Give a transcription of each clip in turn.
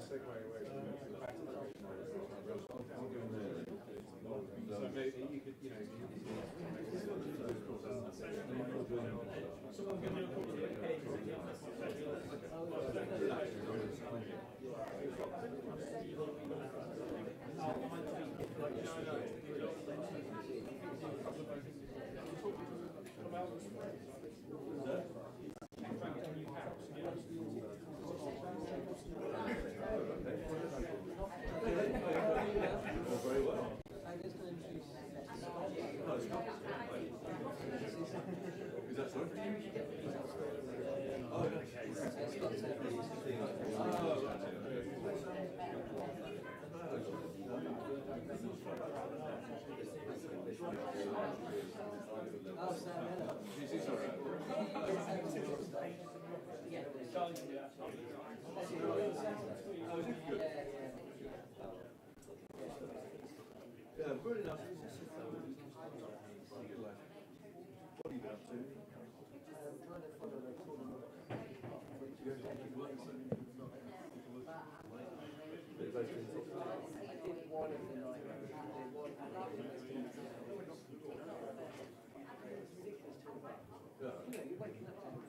So maybe you could, you know, someone give me a call to the page. Very well. Is that sorry? Oh, yeah, brilliant. What are you up to? Trying to follow the tournament. I did one of the night. You know, you're waking up to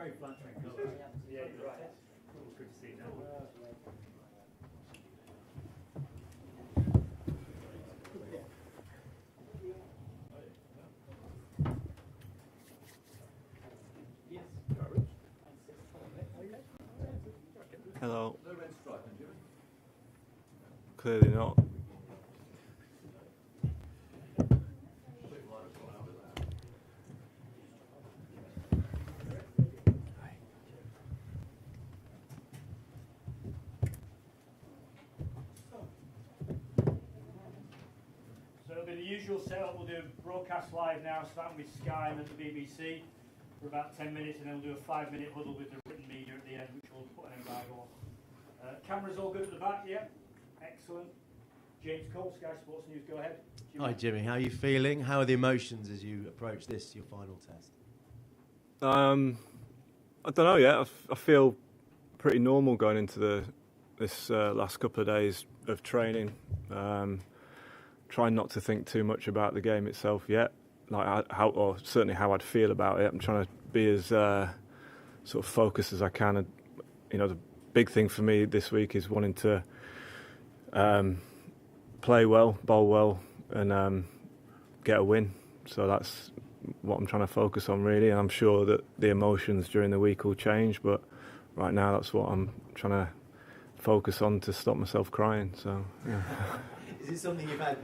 very flattering colour. Yeah, you're right. It's good to see now. Hello. No red stripe, Jimmy. Clearly not. So it'll be the usual setup. We'll do a broadcast live now, starting with Sky and then the BBC for about 10 minutes, and then we'll do a 5-minute huddle with the written media at the end, which we'll put an embargo on. Cameras all good at the back, yeah? Excellent. James Cole, Sky Sports News, go ahead. Jimmy. Hi Jimmy, how are you feeling? How are the emotions as you approach this, your final test? I don't know yet. I feel pretty normal going into this last couple of days of training. Trying not to think too much about the game itself yet, like or certainly how I'd feel about it. I'm trying to be as sort of focused as I can. And, the big thing for me this week is wanting to play well, bowl well, and get a win. So that's what I'm trying to focus on, really. And I'm sure that the emotions during the week will change, but right now that's what I'm trying to focus on to stop myself crying. So, yeah. Is it something you've had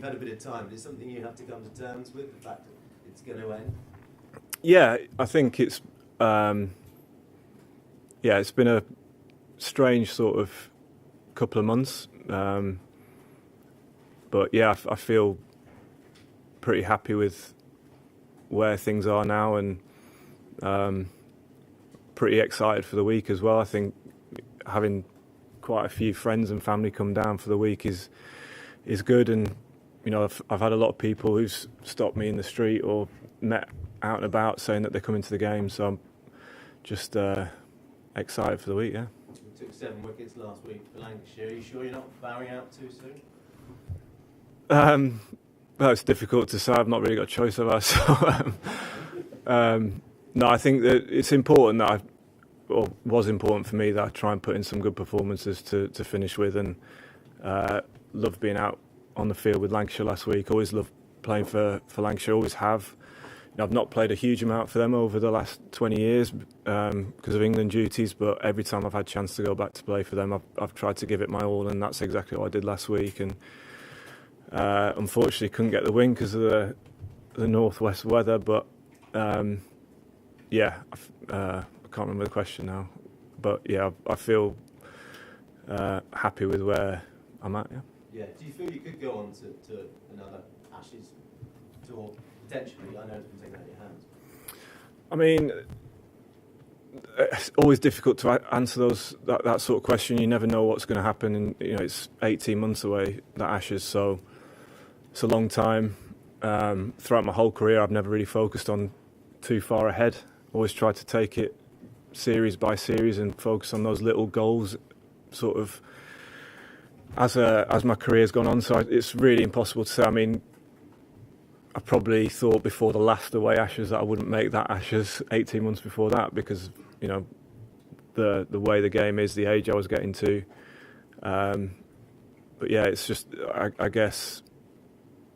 a bit of time, but is it something you have to come to terms with, the fact that it's going to end? Yeah, I think it's it's been a strange sort of couple of months. But yeah, I feel pretty happy with where things are now, and pretty excited for the week as well. I think having quite a few friends and family come down for the week is good, and I've had a lot of people who've stopped me in the street or met out and about saying that they're coming to the game, so I'm just excited for the week. Yeah. You took 7 wickets last week for Lancashire. Are you sure you're not bowing out too soon? Well, it's difficult to say. I've not really got a choice of us. No, I think that it's important that was important for me that I try and put in some good performances to finish with, and loved being out on the field with Lancashire last week. Always loved playing for Lancashire, always have. I've not played a huge amount for them over the last 20 years because of England duties, but every time I've had a chance to go back to play for them, I've tried to give it my all, and that's exactly what I did last week. And unfortunately couldn't get the win because of the northwest weather, but I can't remember the question now. But yeah, I feel happy with where I'm at. Yeah. Yeah. Do you feel you could go on to another Ashes tour potentially? I know it's been taken out of your hands. I mean, it's always difficult to answer that sort of question. You never know what's going to happen, and it's 18 months away, the Ashes, so it's a long time. Throughout my whole career, I've never really focused on too far ahead. Always tried to take it series by series and focus on those little goals, sort of as my career's gone on. So it's really impossible to say. I mean, I probably thought before the last away Ashes that I wouldn't make that Ashes 18 months before that, because the way the game is, the age I was getting to. But yeah, it's just I guess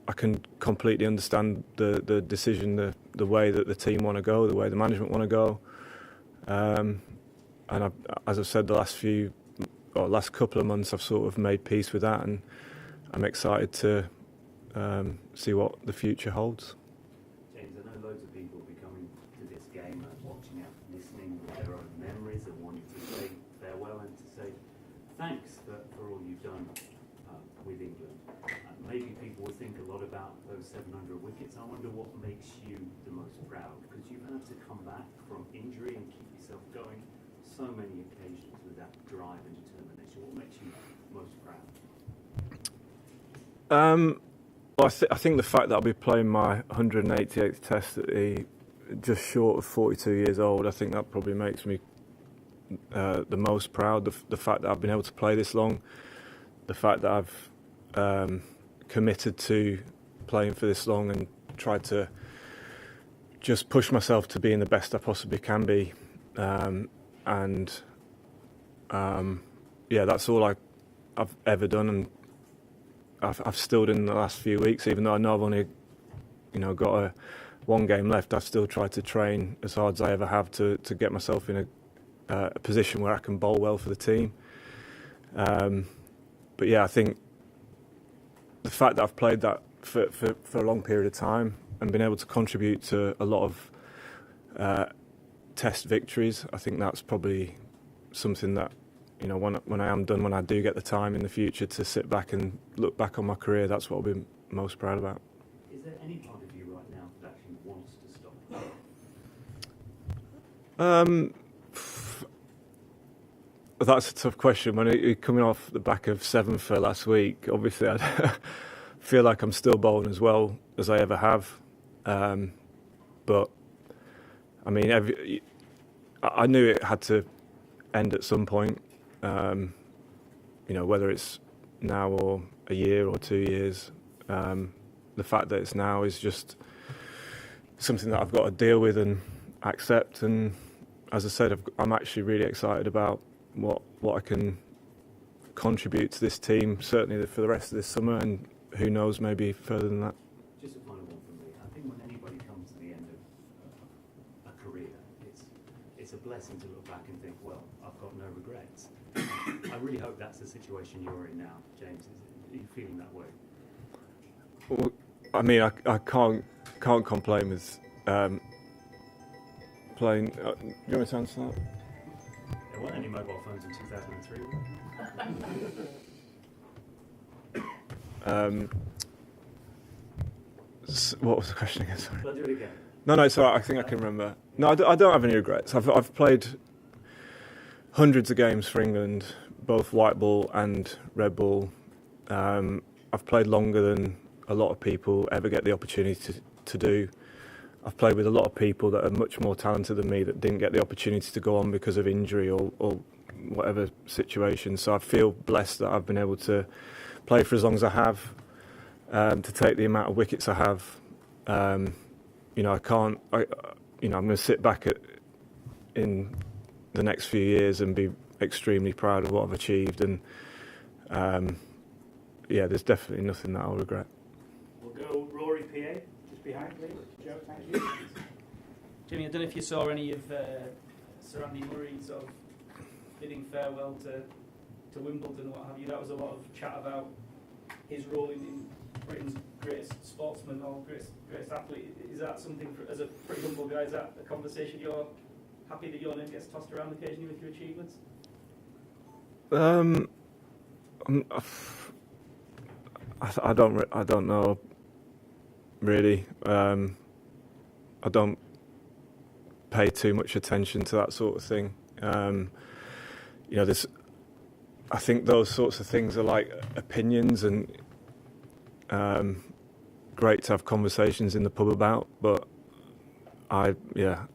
I can completely understand the decision, the way that the team want to go, the way the management want to go. And as I've said, the last couple of months, I've sort of made peace with that, and I'm excited to see what the future holds. James, I know loads of people will be coming to this game and watching it, listening with their own memories, and wanting to say farewell and to say thanks for all you've done with England. Maybe people will think a lot about those 700 wickets. I wonder what makes you the most proud, because you've had to come back from injury and keep yourself going so many occasions with that drive and determination. What makes you most proud? Well, I think the fact that I'll be playing my 188th Test at just short of 42 years old, I think that probably makes me the most proud. The fact that I've been able to play this long, the fact that I've committed to playing for this long and tried to just push myself to being the best I possibly can be. and yeah, that's all I've ever done, and I've still done in the last few weeks. Even though I know I've only got one game left, I've still tried to train as hard as I ever have to get myself in a position where I can bowl well for the team. But yeah, I think the fact that I've played that for a long period of time and been able to contribute to a lot of Test victories, I think that's probably something that, when I am done, when I do get the time in the future to sit back and look back on my career, that's what I'll be most proud about. Is there any part of you right now that actually wants to stop? That's a tough question. When you're coming off the back of 7 for last week, obviously I feel like I'm still bowling as well as I ever have. But I mean, I knew it had to end at some point. Whether it's now or a year or 2 years. The fact that it's now is just something that I've got to deal with and accept. And as I said, I'm actually really excited about what I can contribute to this team, certainly for the rest of this summer, and who knows, maybe further than that. Just a final one from me. I think when anybody comes to the end of a career, it's a blessing to look back and think, well, I've got no regrets. I really hope that's the situation you're in now, James. Are you feeling that way? Well, I mean, I can't complain with playing. Do you want me to answer that? There weren't any mobile phones in 2003, were there? What was the question again? Sorry. I'll do it again. No, it's all right. I think I can remember. No, I don't have any regrets. I've played hundreds of games for England, both white ball and red ball. I've played longer than a lot of people ever get the opportunity to do. I've played with a lot of people that are much more talented than me that didn't get the opportunity to go on because of injury or whatever situation. So I feel blessed that I've been able to play for as long as I have, to take the amount of wickets I have. I'm going to sit back in the next few years and be extremely proud of what I've achieved. And there's definitely nothing that I'll regret. We'll go Rory PA, just behind, please. Joe, thank you. Jimmy, I don't know if you saw any of Sir Andy Murray sort of bidding farewell to Wimbledon and what have you. That was a lot of chat about his role in Britain's greatest sportsman or greatest athlete. Is that something, as a pretty humble guy, is that a conversation you're happy that your name gets tossed around occasionally with your achievements? I don't know really. I don't pay too much attention to that sort of thing. I think those sorts of things are like opinions, and great to have conversations in the pub about, but I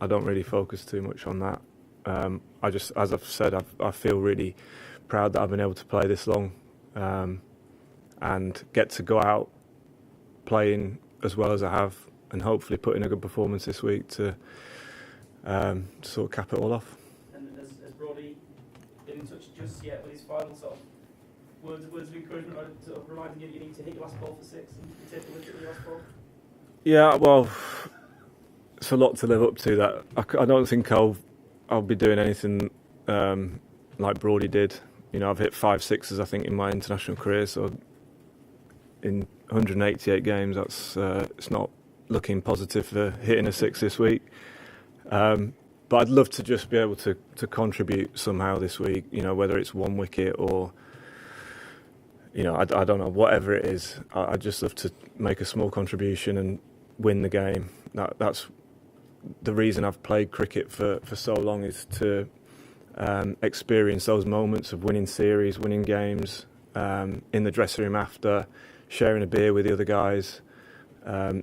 don't really focus too much on that. I just, as I've said, I feel really proud that I've been able to play this long, and get to go out playing as well as I have, and hopefully put in a good performance this week to sort of cap it all off. And has Brody been in touch just yet with his final sort of words of encouragement, or sort of reminding you need to hit your last ball for 6 and take a look at your last ball? Yeah, well, it's a lot to live up to. That I don't think I'll be doing anything like Brody did. I've hit 5 sixes, I think, in my international career. So in 188 games, that's it's not looking positive for hitting a 6 this week. But I'd love to just be able to contribute somehow this week. Whether it's 1 wicket or I don't know, whatever it is. I'd just love to make a small contribution and win the game. That's the reason I've played cricket for so long, is to experience those moments of winning series, winning games, in the dressing room after, sharing a beer with the other guys,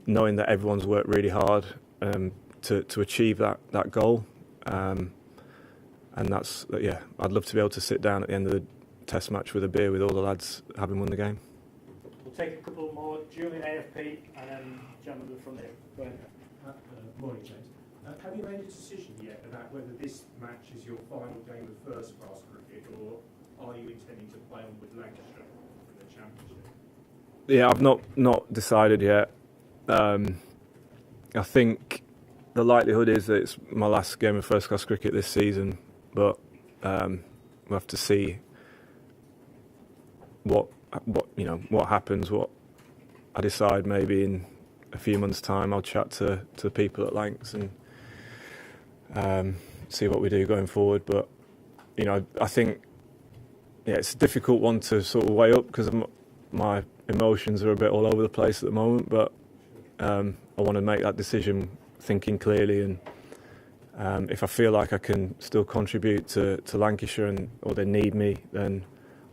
knowing that everyone's worked really hard to achieve that goal. And that's, I'd love to be able to sit down at the end of the Test match with a beer with all the lads having won the game. We'll take a couple more. Julian AFP and then gentleman at the front here. Go ahead. Morning, James. Have you made a decision yet about whether this match is your final game of first-class cricket, or are you intending to play on with Lancashire in the Championship? Yeah, I've not decided yet. I think the likelihood is that it's my last game of first-class cricket this season, but we'll have to see what happens. What I decide maybe in a few months' time. I'll chat to the people at Lancs and see what we do going forward. But I think it's a difficult one to sort of weigh up because my emotions are a bit all over the place at the moment. But I want to make that decision thinking clearly, and if I feel like I can still contribute to Lancashire or they need me, then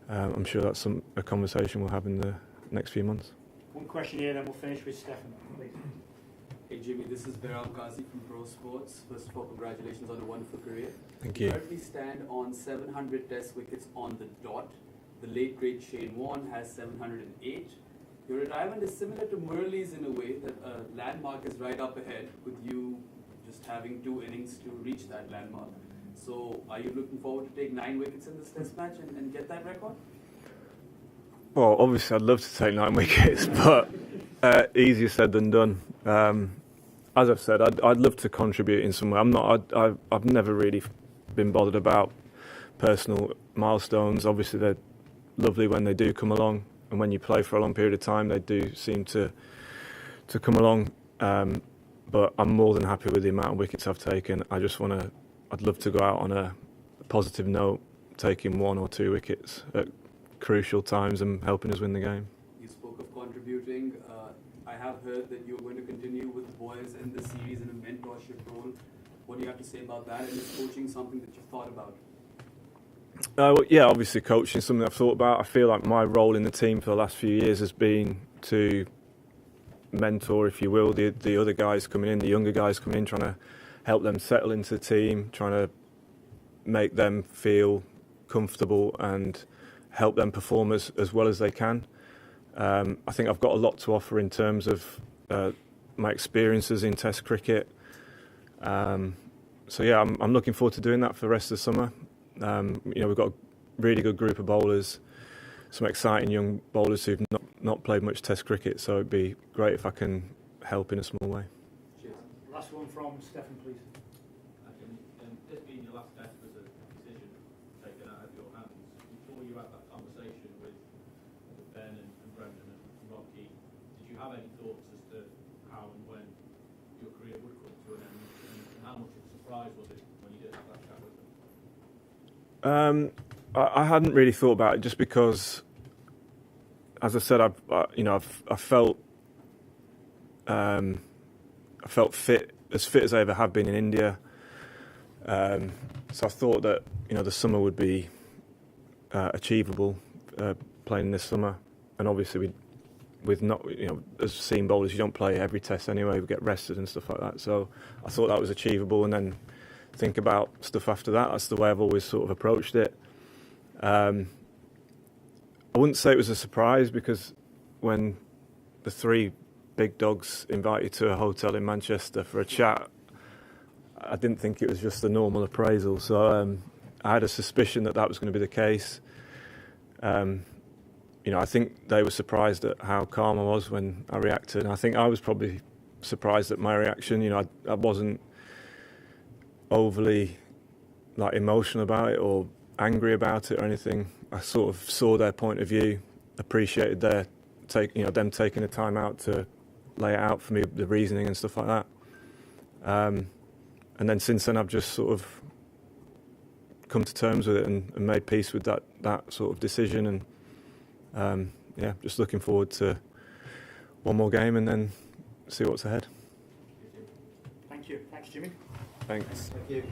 I'm sure that's a conversation we'll have in the next few months. One question here, then we'll finish with Stefan, please. Hey Jimmy, this is Behram Qazi from Pro Sports. First of all, congratulations on a wonderful career. Thank You you. currently stand on 700 Test wickets on the dot. The late great Shane Warne has 708. Your retirement is similar to Murali's in a way that a landmark is right up ahead, with you just having 2 innings to reach that landmark. So, are you looking forward to take 9 wickets in this Test match and get that record? Well, obviously I'd love to take 9 wickets, but easier said than done. As I've said, I'd love to contribute in some way. I've never really been bothered about personal milestones. Obviously they're lovely when they do come along, and when you play for a long period of time, they do seem to come along. But I'm more than happy with the amount of wickets I've taken. I'd love to go out on a positive note, taking 1 or 2 wickets at crucial times and helping us win the game. You spoke of contributing. I have heard that you're going to continue with the boys in this series in a mentorship role. What do you have to say about that? And is coaching something that you've thought about? Yeah, obviously coaching is something I've thought about. I feel like my role in the team for the last few years has been to mentor, if you will, the other guys coming in, the younger guys coming in, trying to help them settle into the team, trying to make them feel comfortable and help them perform as well as they can. I think I've got a lot to offer in terms of my experiences in Test cricket. So yeah, I'm looking forward to doing that for the rest of the summer. We've got a really good group of bowlers, some exciting young bowlers who've not played much Test cricket, so it'd be great if I can help in a small way. Cheers. Last one from Stefan, please. This being your last Test was a decision taken out of your hands. Before you had that conversation with Ben and Brendan and Rocky, did you have any thoughts as to how and when your career would come to an end, and how much of a surprise was it when you did have that chat with them? I hadn't really thought about it, just because, as I said, I felt fit as I ever have been in India. So I thought that the summer would be achievable, playing this summer, and obviously with not as seam bowlers, you don't play every Test anyway. We get rested and stuff like that. So I thought that was achievable, and then think about stuff after that. That's the way I've always sort of approached it. I wouldn't say it was a surprise, because when the 3 big dogs invite you to a hotel in Manchester for a chat, I didn't think it was just a normal appraisal. So I had a suspicion that was going to be the case. I think they were surprised at how calm I was when I reacted, and I think I was probably surprised at my reaction. I wasn't overly emotional about it or angry about it or anything. I sort of saw their point of view, appreciated them taking the time out to lay it out for me, the reasoning and stuff like that. And then since then, I've just sort of come to terms with it and made peace with that sort of decision. And just looking forward to one more game and then see what's ahead. Thank you. Thanks, Jimmy. Thanks. Thank you.